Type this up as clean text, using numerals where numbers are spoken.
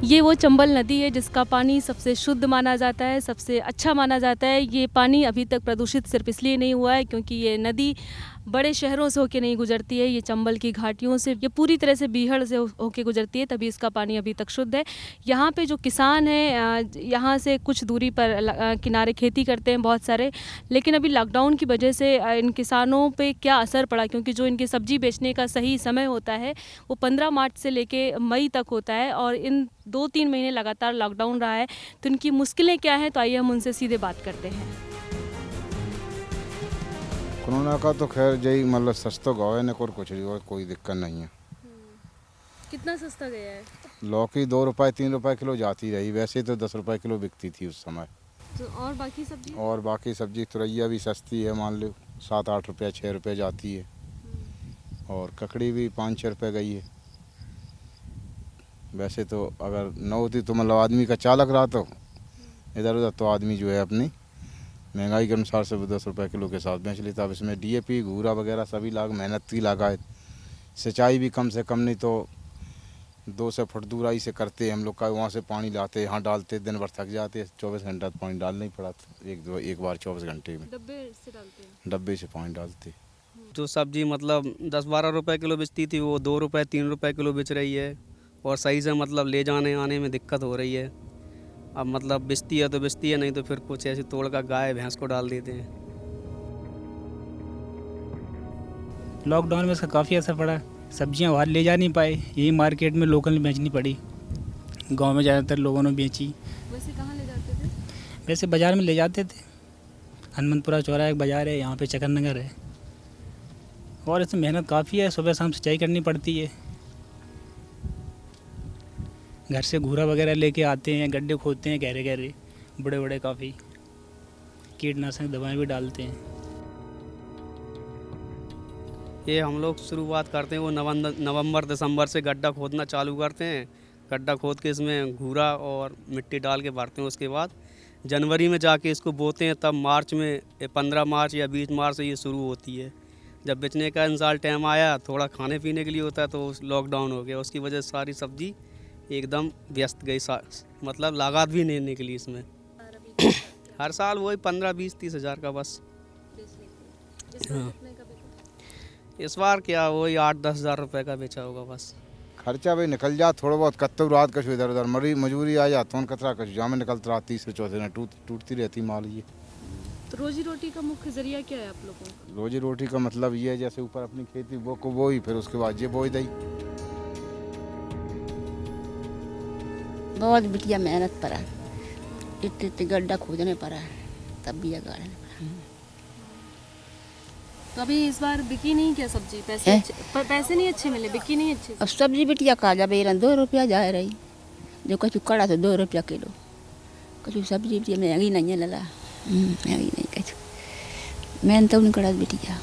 ये वो चंबल नदी है जिसका पानी सबसे शुद्ध माना जाता है, सबसे अच्छा माना जाता है। ये पानी अभी तक प्रदूषित सिर्फ इसलिए नहीं हुआ है क्योंकि ये नदी बड़े शहरों से होके नहीं गुजरती है, ये चंबल की घाटियों से, ये पूरी तरह से बीहड़ से होके गुजरती है, तभी इसका पानी अभी तक शुद्ध है। यहाँ पे जो किसान हैं यहाँ से कुछ दूरी पर किनारे खेती करते हैं बहुत सारे, लेकिन अभी लॉकडाउन की वजह से इन किसानों पे क्या असर पड़ा, क्योंकि जो इनकी सब्जी बेचने का सही समय होता है वो 15 मार्च से लेके मई तक होता है और इन 2-3 महीने लगातार लॉकडाउन रहा है। तो इनकी मुश्किलें क्या हैं, तो आइए हम उनसे सीधे बात करते हैं। कोरोना का तो खैर यही मतलब सस्ता गवा है और कुछ और कोई दिक्कत नहीं है। कितना सस्ता गया है? लौकी 2 रुपए 3 रुपए किलो जाती रही, वैसे तो 10 रुपए किलो बिकती थी उस समय। तो और बाकी सब्जी तुरैया भी सस्ती है, मान लो 7-8 रुपये 6 रुपये जाती है, और ककड़ी भी 5-6 रुपये गई है। वैसे तो अगर न होती तो मतलब आदमी का चालक रहा तो इधर उधर तो आदमी जो है अपनी महंगाई के अनुसार से 10 रुपये किलो के साथ बेच लेता। अब इसमें DAP घूरा वगैरह सभी लाग मेहनत की लागत, सिंचाई भी कम से कम नहीं तो 200 फुट दूराई से करते हैं हम लोग का, वहाँ से पानी लाते यहाँ डालते, दिन भर थक जाते, 24 घंटा पानी डालना ही पड़ा, एक बार 24 घंटे में डब्बे से पानी डालते। जो सब्जी मतलब 10-12 रुपए किलो बेचती थी वो 2 रुपए 3 रुपए किलो बेच रही है, और सही से मतलब ले जाने आने में दिक्कत हो रही है। अब मतलब बेचती है तो बेचती है, नहीं तो फिर कुछ ऐसे तोड़ कर गाय भैंस को डाल देते हैं। लॉकडाउन में इसका काफ़ी असर पड़ा, सब्जियां बाहर ले जा नहीं पाए, यही मार्केट में लोकल बेचनी पड़ी। गांव में ज़्यादातर लोगों ने बेची। वैसे कहाँ ले जाते थे? वैसे बाज़ार में ले जाते थे, हनुमंतपुरा चौराहा एक बाज़ार है, यहाँ पे चक्कर नगर है, और इसमें मेहनत काफ़ी है, सुबह शाम सिंचाई करनी पड़ती है। घर से घूरा वगैरह लेके आते हैं, गड्ढे खोदते हैं गहरे गहरे बड़े बड़े, काफ़ी कीटनाशक दवाएं भी डालते हैं। ये हम लोग शुरुआत करते हैं वो नवंबर दिसंबर से गड्ढा खोदना चालू करते हैं। गड्ढा खोद के इसमें घूरा और मिट्टी डाल के भरते हैं। उसके बाद जनवरी में जाके इसको बोते हैं, तब मार्च में 15 मार्च या 20 मार्च से ये शुरू होती है। जब बेचने का इंसान टाइम आया, थोड़ा खाने पीने के लिए होता है, तो लॉकडाउन हो गया, उसकी वजह से सारी सब्जी एकदम व्यस्त गई, मतलब लागत भी नहीं निकली इसमें। हर साल वही 15-20-30 हज़ार का बस। हाँ, इस बार क्या वही 8-10 हज़ार रुपये का बेचा होगा बस। खर्चा भी निकल जा थोड़ा बहुत, कत्तो रात कछु इधर उधर मजबूरी आ जाता हूँ, कतरा कछु जामे निकलता रहा, 3 से 4 दिन टूटती रहती माल। ये तो रोजी रोटी का मुख्य जरिया क्या है आप लोगों का? रोजी रोटी का मतलब ये है, जैसे ऊपर अपनी खेती वो को बोई, फिर उसके बाद ये बोई दई। बहुत बिटिया मेहनत पड़ा, इतने गड्ढा खोदने पड़ा, तब भी गाड़ने पड़ा। तो अभी इस बार बिकी नहीं क्या सब्जी? पैसे नहीं अच्छे मिले, बिकी नहीं अच्छे? अब सब्जी बिटिया खा जा बेरन 2 रुपया जा रही, जो कछु कड़ा तो 2 रुपया किलो, कछु सब्जी बिटिया महंगी नहीं है लला, महंगी नहीं कछु, मेहनत तो नहीं कड़ा बिटिया।